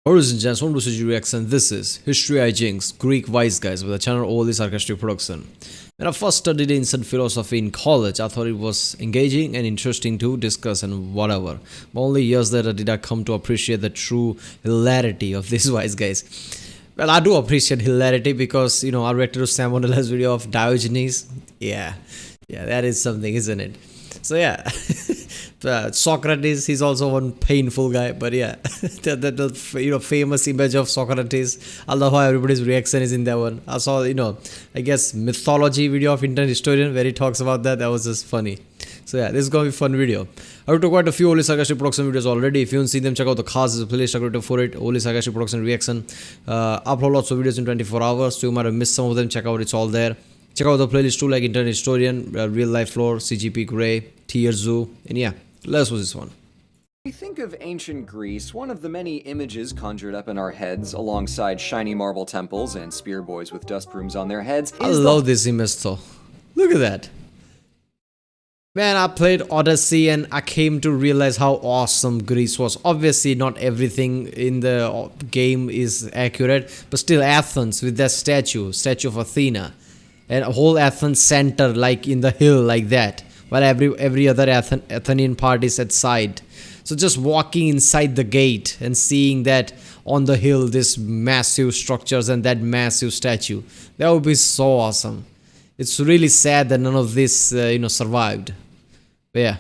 Ladies and gents, welcome to CG Reaction. This is History Hijinks, Greek wise guys with a channel all this Sarcastic production. When I first studied ancient philosophy in college, I thought it was engaging and interesting to discuss and whatever. But only years later did I come to appreciate the true hilarity of these wise guys. Well, I do appreciate hilarity because, I reacted to Sam Monela's video of Diogenes. Yeah, that is something, isn't it? So yeah, Socrates, he's also one painful guy, but yeah, the famous image of Socrates. I love how everybody's reaction is in that one. I saw, I guess mythology video of internet historian where he talks about that. That was just funny. So yeah, this is gonna be a fun video. I've talked quite a few Oli Sarcastic production videos already. If you haven't seen them, check out the Khas playlist. I for it. Oli Sarcastic production reaction. Upload lots of videos in 24 hours. So you might have missed some of them. Check out, it's all there. Check out the playlist too, like Internet Historian, Real Life Lore, CGP Grey, Tier Zoo, and yeah, let's watch this one. When we think of ancient Greece, one of the many images conjured up in our heads, alongside shiny marble temples and spear boys with dust brooms on their heads, I love this image though. Look at that. Man, I played Odyssey and I came to realize how awesome Greece was. Obviously, not everything in the game is accurate, but still Athens with that statue of Athena. And a whole Athens center like in the hill like that, while every other Athenian part is at side. So just walking inside the gate and seeing that on the hill, this massive structures and that massive statue, that would be so awesome. It's really sad that none of this survived. But yeah.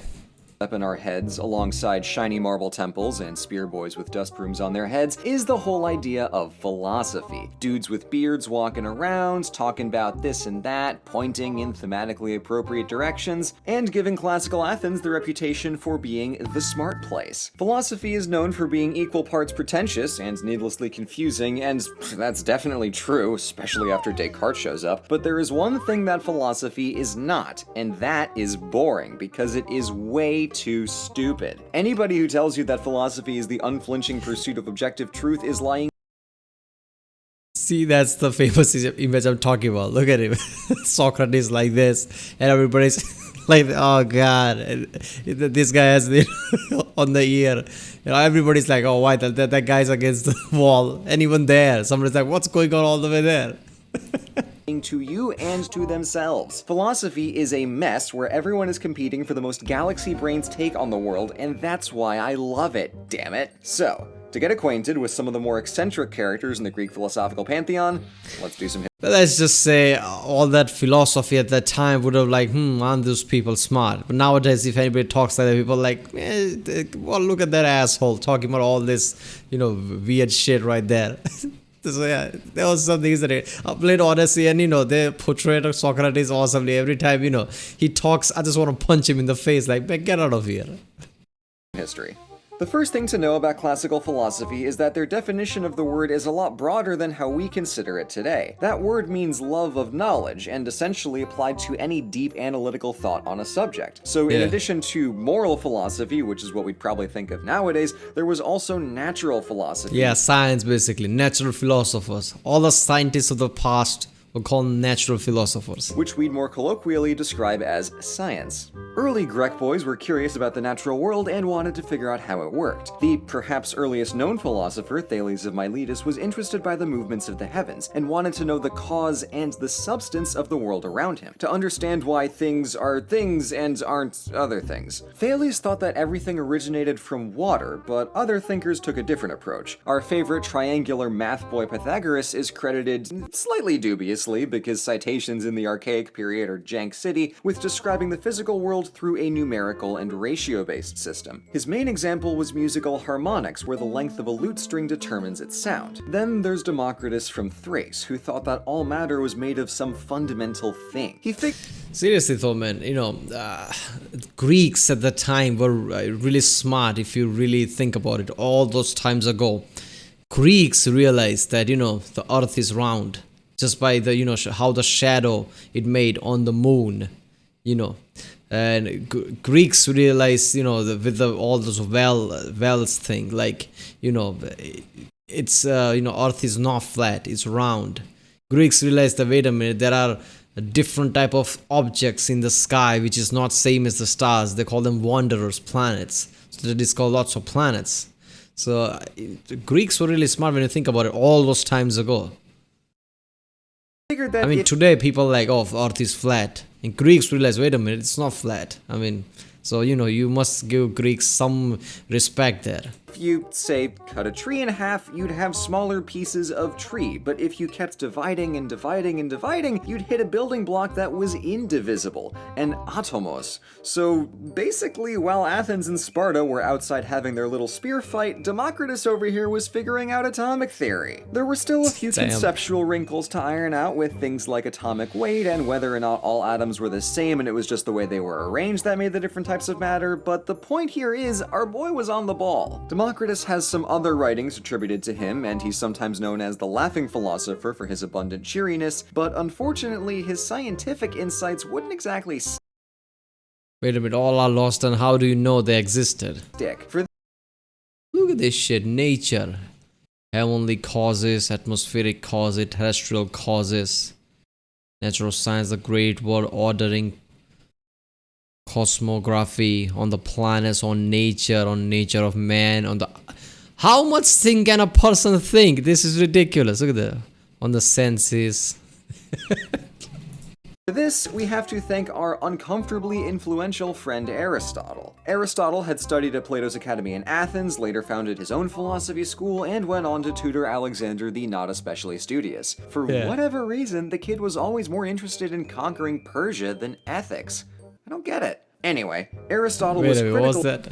Up in our heads, alongside shiny marble temples and spear boys with dust brooms on their heads, is the whole idea of philosophy. Dudes with beards walking around, talking about this and that, pointing in thematically appropriate directions, and giving classical Athens the reputation for being the smart place. Philosophy is known for being equal parts pretentious and needlessly confusing, and that's definitely true, especially after Descartes shows up. But there is one thing that philosophy is not, and that is boring, because it is way too stupid. Anybody who tells you that philosophy is the unflinching pursuit of objective truth is lying. See, that's the famous image I'm talking about. Look at him. Socrates like this, and everybody's like, oh god, this guy has the on the ear. Everybody's like, oh, why that guy's against the wall, and even there, somebody's like, what's going on all the way there? To you and to themselves. Philosophy is a mess where everyone is competing for the most galaxy brains take on the world, and that's why I love it, damn it. So, to get acquainted with some of the more eccentric characters in the Greek philosophical pantheon, let's do some Let's just say all that philosophy at that time would have like, aren't those people smart? But nowadays, if anybody talks like that, people are like, well, look at that asshole talking about all this, weird shit right there. So yeah, there was something, isn't it? I played Odyssey and they portrayed Socrates awesomely. Every time, he talks, I just want to punch him in the face like, man, get out of here. History. The first thing to know about classical philosophy is that their definition of the word is a lot broader than how we consider it today. That word means love of knowledge, and essentially applied to any deep analytical thought on a subject. So in addition to moral philosophy, which is what we'd probably think of nowadays, there was also natural philosophy. Yeah, science basically, natural philosophers. All the scientists of the past were called natural philosophers, which we'd more colloquially describe as science. Early Greek boys were curious about the natural world and wanted to figure out how it worked. The perhaps earliest known philosopher, Thales of Miletus, was interested by the movements of the heavens and wanted to know the cause and the substance of the world around him, to understand why things are things and aren't other things. Thales thought that everything originated from water, but other thinkers took a different approach. Our favorite triangular math boy Pythagoras is credited slightly dubiously, because citations in the archaic period are jank city, with describing the physical world through a numerical and ratio-based system. His main example was musical harmonics, where the length of a lute string determines its sound. Then there's Democritus from Thrace, who thought that all matter was made of some fundamental thing. Seriously though, man, Greeks at the time were really smart if you really think about it. All those times ago, Greeks realized that, the earth is round just by the, how the shadow it made on the moon, And Greeks realized, with all those wells thing, like, it's, earth is not flat, it's round. Greeks realized that, wait a minute, there are different type of objects in the sky, which is not same as the stars. They call them wanderers, planets. So that is called lots of planets. So Greeks were really smart when you think about it all those times ago. Figured that I mean, today people like, oh, Earth is flat. And Greeks realize, wait a minute, it's not flat. I mean, so, you must give Greeks some respect there. if you, say, cut a tree in half, you'd have smaller pieces of tree, but if you kept dividing and dividing and dividing, you'd hit a building block that was indivisible, an atomos. So basically, while Athens and Sparta were outside having their little spear fight, Democritus over here was figuring out atomic theory. There were still a few conceptual wrinkles to iron out with things like atomic weight and whether or not all atoms were the same and it was just the way they were arranged that made the different types of matter, but the point here is, our boy was on the ball. Democritus has some other writings attributed to him, and he's sometimes known as the laughing philosopher for his abundant cheeriness, but unfortunately his scientific insights wouldn't exactly Wait a minute, all are lost, and how do you know they existed? stick. Look at this shit, nature. Heavenly causes, atmospheric causes, terrestrial causes, natural science, the great world ordering, cosmography, on the planets, on nature of man, on the... How much thing can a person think? This is ridiculous. Look at that. On the senses. For this, we have to thank our uncomfortably influential friend Aristotle. Aristotle had studied at Plato's Academy in Athens, later founded his own philosophy school, and went on to tutor Alexander the not especially studious. For whatever reason, the kid was always more interested in conquering Persia than ethics. I don't get it. Anyway, Aristotle was critical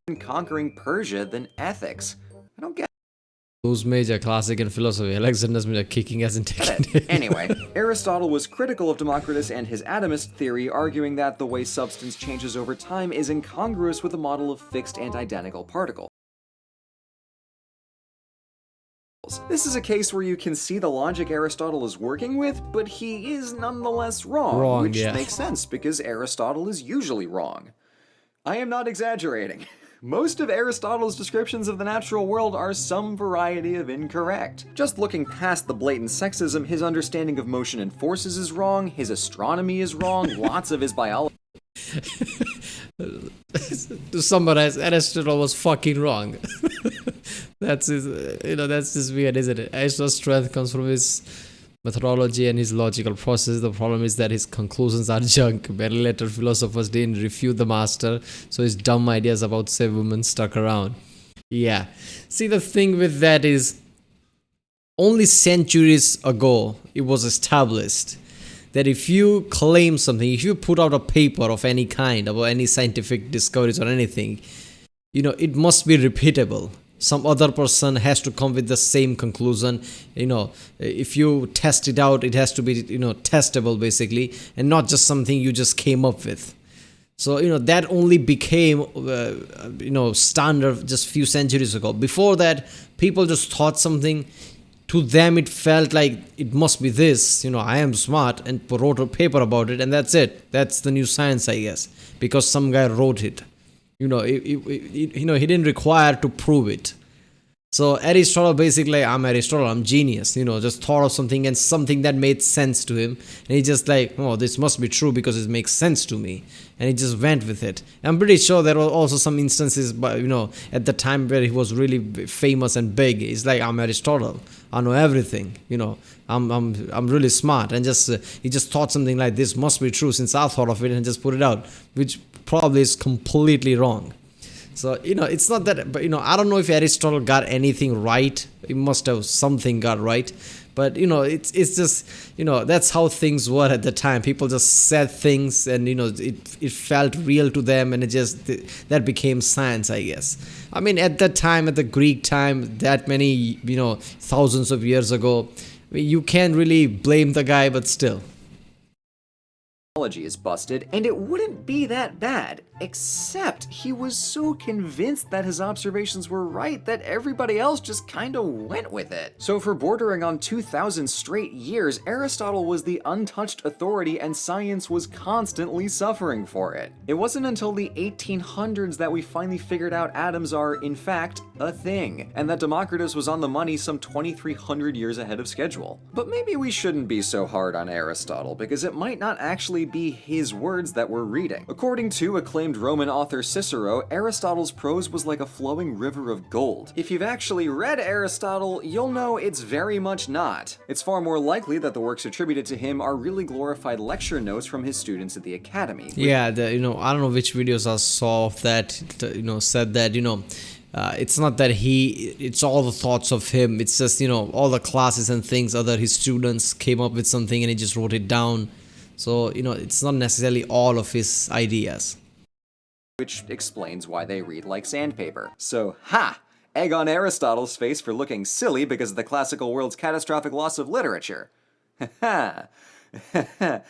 in conquering Persia than ethics. I don't get it. Who's major? Classic and philosophy. Alexander's major kicking as in taking it. Anyway, Aristotle was critical of Democritus and his atomist theory, arguing that the way substance changes over time is incongruous with a model of fixed and identical particles. This is a case where you can see the logic Aristotle is working with, but he is nonetheless wrong, which makes sense because Aristotle is usually wrong. I am not exaggerating. Most of Aristotle's descriptions of the natural world are some variety of incorrect. Just looking past the blatant sexism, his understanding of motion and forces is wrong, his astronomy is wrong, lots of his biology... To summarize, Aristotle was fucking wrong. That's his, that's just weird, isn't it? Aristotle's strength comes from his methodology and his logical process. The problem is that his conclusions are junk. Very later philosophers didn't refute the master, so his dumb ideas about say women stuck around. Yeah. See, the thing with that is, only centuries ago it was established that if you claim something, if you put out a paper of any kind about any scientific discoveries or anything, it must be repeatable. Some other person has to come with the same conclusion. If you test it out, it has to be, testable basically, and not just something you just came up with. So, that only became, standard just few centuries ago. Before that, people just thought something. To them, it felt like it must be this, I am smart, and wrote a paper about it, and that's it. That's the new science, I guess, because some guy wrote it. He didn't require to prove it. So Aristotle basically, I'm Aristotle, I'm genius, just thought of something and something that made sense to him. And he just like, oh, this must be true because it makes sense to me. And he just went with it. I'm pretty sure there were also some instances, at the time where he was really famous and big. He's like, I'm Aristotle, I know everything, I'm really smart. And he just thought something like this must be true since I thought of it and just put it out, which probably is completely wrong. So, it's not that, but, I don't know if Aristotle got anything right. He must have something got right. But, it's just, that's how things were at the time. People just said things and, it felt real to them, and that became science, I guess. I mean, at that time, at the Greek time, that many, thousands of years ago, you can't really blame the guy, but still. Is busted, and it wouldn't be that bad, except he was so convinced that his observations were right that everybody else just kinda went with it. So for bordering on 2,000 straight years, Aristotle was the untouched authority and science was constantly suffering for it. It wasn't until the 1800s that we finally figured out atoms are, in fact, a thing, and that Democritus was on the money some 2,300 years ahead of schedule. But maybe we shouldn't be so hard on Aristotle, because it might not actually be his words that we're reading. According to acclaimed Roman author Cicero, Aristotle's prose was like a flowing river of gold. If you've actually read Aristotle, you'll know it's very much not. It's far more likely that the works attributed to him are really glorified lecture notes from his students at the academy. Yeah, I don't know which videos I saw of that, said that, it's not that it's all the thoughts of him. It's just, all the classes and things, his students came up with something and he just wrote it down. So, it's not necessarily all of his ideas. Which explains why they read like sandpaper. So, egg on Aristotle's face for looking silly because of the classical world's catastrophic loss of literature. Ha ha.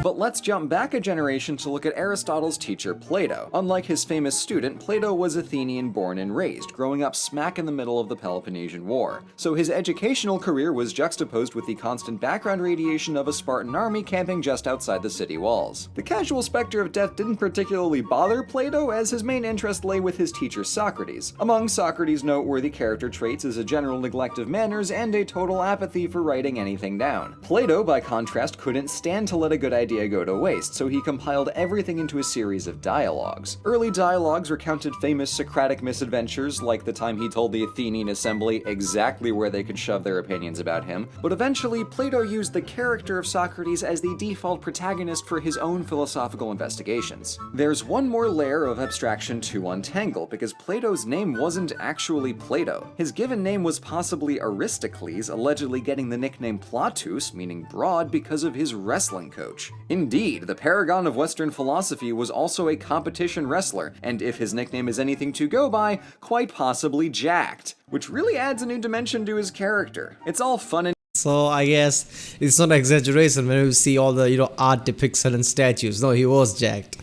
But let's jump back a generation to look at Aristotle's teacher Plato. Unlike his famous student, Plato was Athenian born and raised, growing up smack in the middle of the Peloponnesian War. So his educational career was juxtaposed with the constant background radiation of a Spartan army camping just outside the city walls. The casual specter of death didn't particularly bother Plato, as his main interest lay with his teacher Socrates. Among Socrates' noteworthy character traits is a general neglect of manners and a total apathy for writing anything down. Plato, by contrast, couldn't stand to let a good idea go to waste, so he compiled everything into a series of dialogues. Early dialogues recounted famous Socratic misadventures, like the time he told the Athenian assembly exactly where they could shove their opinions about him, but eventually Plato used the character of Socrates as the default protagonist for his own philosophical investigations. There's one more layer of abstraction to untangle, because Plato's name wasn't actually Plato. His given name was possibly Aristocles, allegedly getting the nickname Platus, meaning broad, because of his wrestling coach. Indeed, the paragon of Western philosophy was also a competition wrestler, and if his nickname is anything to go by, quite possibly jacked, which really adds a new dimension to his character. It's all fun and So I guess it's not an exaggeration when you see all the art depiction and statues. No, he was jacked.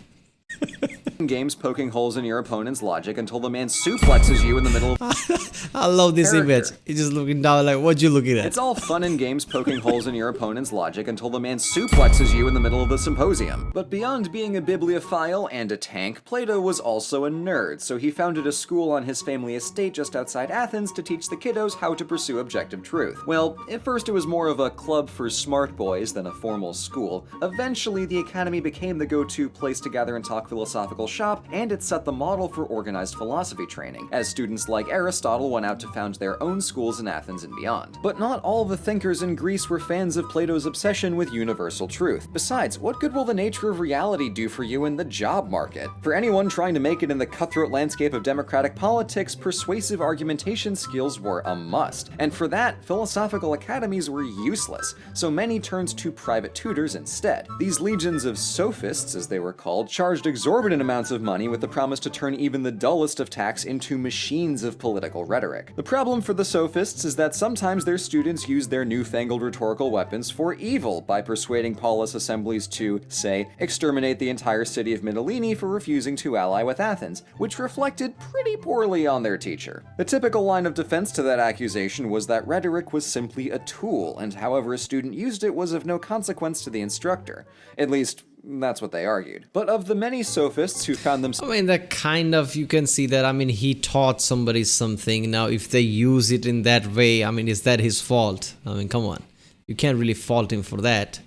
games poking holes in your opponent's logic until the man suplexes you in the middle of I love this character. image. He's just looking down like, what you looking at? It's all fun and games poking holes in your opponent's logic until the man suplexes you in the middle of the symposium. But beyond being a bibliophile and a tank, Plato was also a nerd, so he founded a school on his family estate just outside Athens to teach the kiddos how to pursue objective truth. Well, at first it was more of a club for smart boys than a formal school. Eventually, the academy became the go-to place to gather and talk philosophical shop, and it set the model for organized philosophy training, as students like Aristotle went out to found their own schools in Athens and beyond. But not all the thinkers in Greece were fans of Plato's obsession with universal truth. Besides, what good will the nature of reality do for you in the job market? For anyone trying to make it in the cutthroat landscape of democratic politics, persuasive argumentation skills were a must. And for that, philosophical academies were useless, so many turned to private tutors instead. These legions of sophists, as they were called, charged exorbitant amounts of money with the promise to turn even the dullest of tacks into machines of political rhetoric. The problem for the sophists is that sometimes their students use their newfangled rhetorical weapons for evil by persuading polis assemblies to, say, exterminate the entire city of Mytilene for refusing to ally with Athens, which reflected pretty poorly on their teacher. The typical line of defense to that accusation was that rhetoric was simply a tool, and however a student used it was of no consequence to the instructor. At least, that's what they argued. But of the many sophists who found themselves... I mean, that kind of, you can see that, I mean, he taught somebody something. Now, if they use it in that way, I mean, is that his fault? I mean, come on. You can't really fault him for that.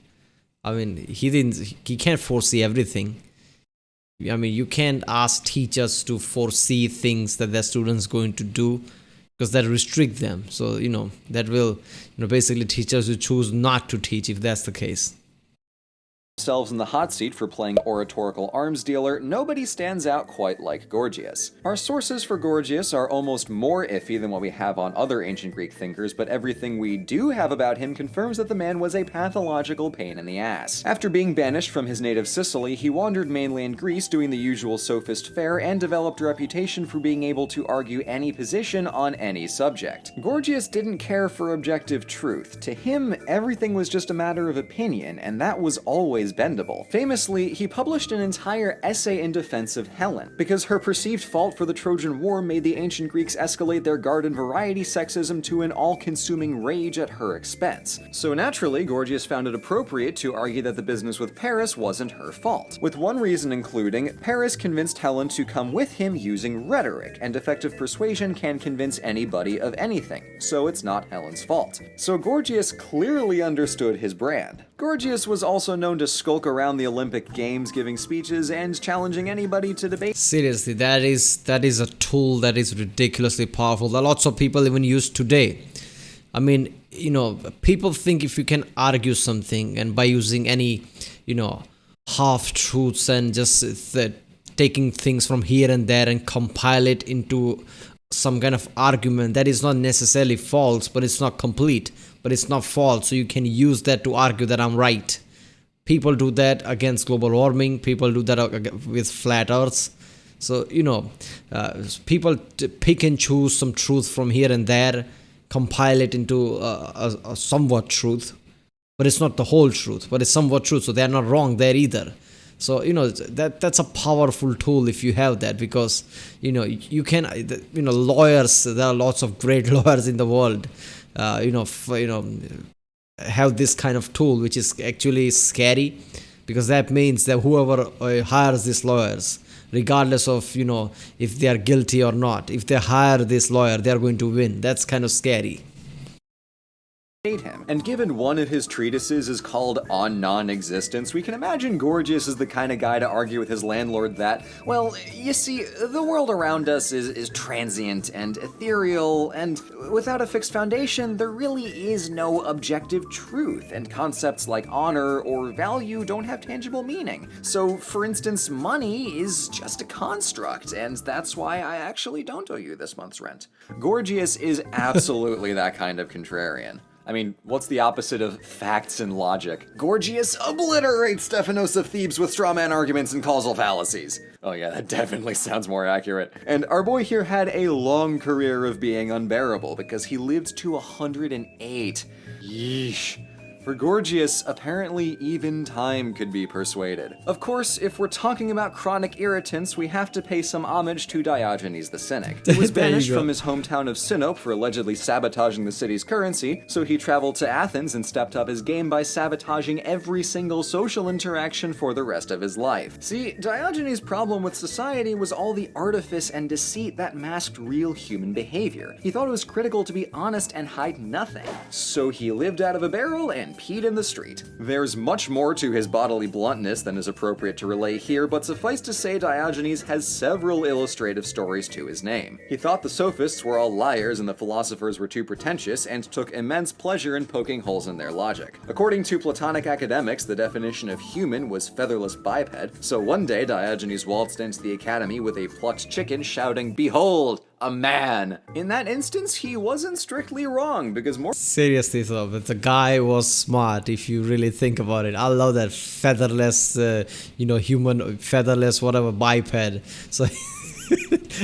I mean, he can't foresee everything. I mean, you can't ask teachers to foresee things that their students going to do, because that restrict them. So, that will, basically teachers will choose not to teach if that's the case. Themselves in the hot seat for playing oratorical arms dealer, nobody stands out quite like Gorgius. Our sources for Gorgius are almost more iffy than what we have on other ancient Greek thinkers, but everything we do have about him confirms that the man was a pathological pain in the ass. After being banished from his native Sicily, he wandered mainly in Greece doing the usual sophist fare and developed a reputation for being able to argue any position on any subject. Gorgius didn't care for objective truth. To him, everything was just a matter of opinion, and that was always always bendable. Famously, he published an entire essay in defense of Helen, because her perceived fault for the Trojan War made the ancient Greeks escalate their garden variety sexism to an all-consuming rage at her expense. So naturally, Gorgius found it appropriate to argue that the business with Paris wasn't her fault, with one reason including Paris convinced Helen to come with him using rhetoric, and effective persuasion can convince anybody of anything, so it's not Helen's fault. So Gorgius clearly understood his brand. Gorgius was also known to skulk around the Olympic Games giving speeches and challenging anybody to debate. Seriously, that is a tool that is ridiculously powerful that lots of people even use today. I mean, people think if you can argue something and by using any, half-truths and just taking things from here and there and compile it into some kind of argument that is not necessarily false, but it's not complete, but it's not false. So you can use that to argue that I'm right. People do that against global warming. People do that with flat earths. So, people pick and choose some truth from here and there, compile it into a somewhat truth, but it's not the whole truth, but it's somewhat truth. So they're not wrong there either. So, that's a powerful tool if you have that, because, you can, lawyers, there are lots of great lawyers in the world, have this kind of tool, which is actually scary, because that means that whoever hires these lawyers, regardless of, if they are guilty or not, if they hire this lawyer, they are going to win. That's kind of scary. Him. And given one of his treatises is called On Non-Existence, we can imagine Gorgias is the kind of guy to argue with his landlord that, well, you see, the world around us is transient and ethereal, and without a fixed foundation, there really is no objective truth, and concepts like honor or value don't have tangible meaning. So, for instance, money is just a construct, and that's why I actually don't owe you this month's rent. Gorgias is absolutely that kind of contrarian. I mean, what's the opposite of facts and logic? Gorgias obliterates Stephanos of Thebes with strawman arguments and causal fallacies. Oh yeah, that definitely sounds more accurate. And our boy here had a long career of being unbearable because he lived to 108. Yeesh. For Gorgias, apparently even time could be persuaded. Of course, if we're talking about chronic irritants, we have to pay some homage to Diogenes the Cynic. He was banished from his hometown of Sinope for allegedly sabotaging the city's currency, so he traveled to Athens and stepped up his game by sabotaging every single social interaction for the rest of his life. See, Diogenes' problem with society was all the artifice and deceit that masked real human behavior. He thought it was critical to be honest and hide nothing. So he lived out of a barrel and peed in the street. There's much more to his bodily bluntness than is appropriate to relay here, but suffice to say Diogenes has several illustrative stories to his name. He thought the sophists were all liars and the philosophers were too pretentious, and took immense pleasure in poking holes in their logic. According to Platonic academics, the definition of human was featherless biped, so one day Diogenes waltzed into the academy with a plucked chicken shouting, "Behold, a man!" In that instance, he wasn't strictly wrong, because more Seriously though, but the guy was smart if you really think about it. I love that featherless, human, featherless, whatever, biped. So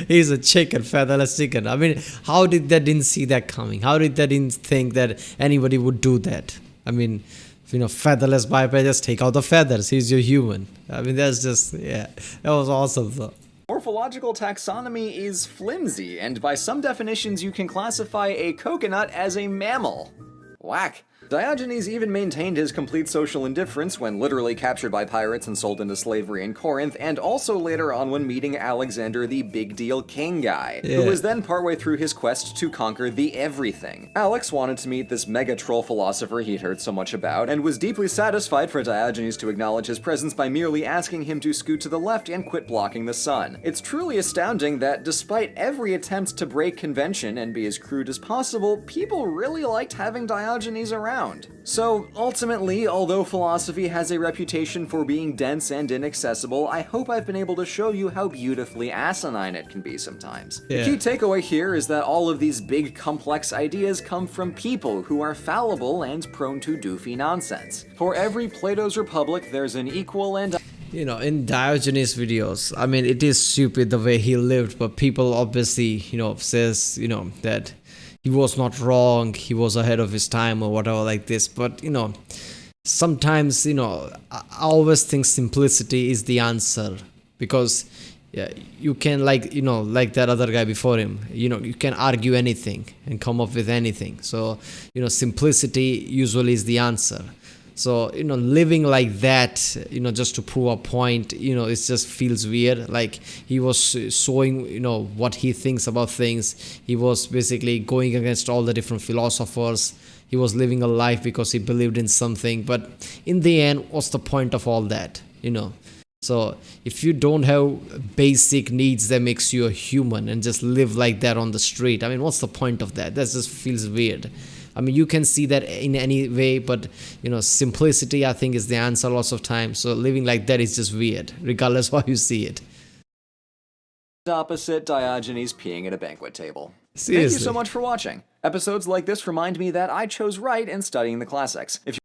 he's a chicken, featherless chicken. I mean, how did they didn't see that coming? How did they didn't think that anybody would do that? I mean, featherless biped, just take out the feathers. He's your human. I mean, that's just, yeah, that was awesome though. Morphological taxonomy is flimsy, and by some definitions you can classify a coconut as a mammal. Whack. Diogenes even maintained his complete social indifference when literally captured by pirates and sold into slavery in Corinth, and also later on when meeting Alexander the Big Deal King guy, who was then partway through his quest to conquer the everything. Alex wanted to meet this mega troll philosopher he'd heard so much about, and was deeply satisfied for Diogenes to acknowledge his presence by merely asking him to scoot to the left and quit blocking the sun. It's truly astounding that despite every attempt to break convention and be as crude as possible, people really liked having Diogenes around. So, ultimately, although philosophy has a reputation for being dense and inaccessible, I hope I've been able to show you how beautifully asinine it can be sometimes. The key takeaway here is that all of these big, complex ideas come from people who are fallible and prone to doofy nonsense. For every Plato's Republic, there's an equal and... in Diogenes videos, I mean, it is stupid the way he lived, but people obviously, says, that he was not wrong, he was ahead of his time or whatever like this. But, sometimes, I always think simplicity is the answer, because yeah, you can, like, like that other guy before him, you can argue anything and come up with anything. So, simplicity usually is the answer. So, living like that, just to prove a point, it just feels weird. Like, he was showing, what he thinks about things. He was basically going against all the different philosophers. He was living a life because he believed in something. But in the end, what's the point of all that, So if you don't have basic needs that makes you a human and just live like that on the street, I mean, what's the point of that? That just feels weird. I mean, you can see that in any way, but simplicity, I think, is the answer lots of times. So living like that is just weird, regardless how you see it. Opposite Diogenes peeing at a banquet table. Thank you Seriously. so much for watching. Episodes like this remind me that I chose right in studying the classics. If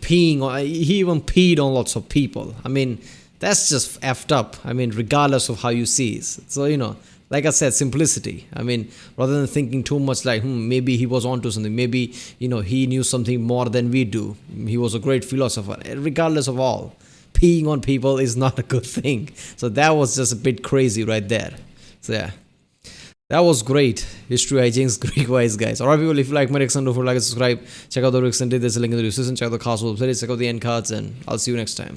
Peeing on, he even peed on lots of people. I mean, that's just effed up. I mean, regardless of how you see it. So, like I said, simplicity. I mean, rather than thinking too much like, maybe he was onto something. Maybe, he knew something more than we do. He was a great philosopher. Regardless of all, peeing on people is not a good thing. So that was just a bit crazy right there. So yeah. That was great. History Hijinks, Greek wise guys. Alright people, if you like my reaction, don't forget to like and subscribe. Check out the reaction, there's a link in the description. Check out the cast website, check out the end cards, and I'll see you next time.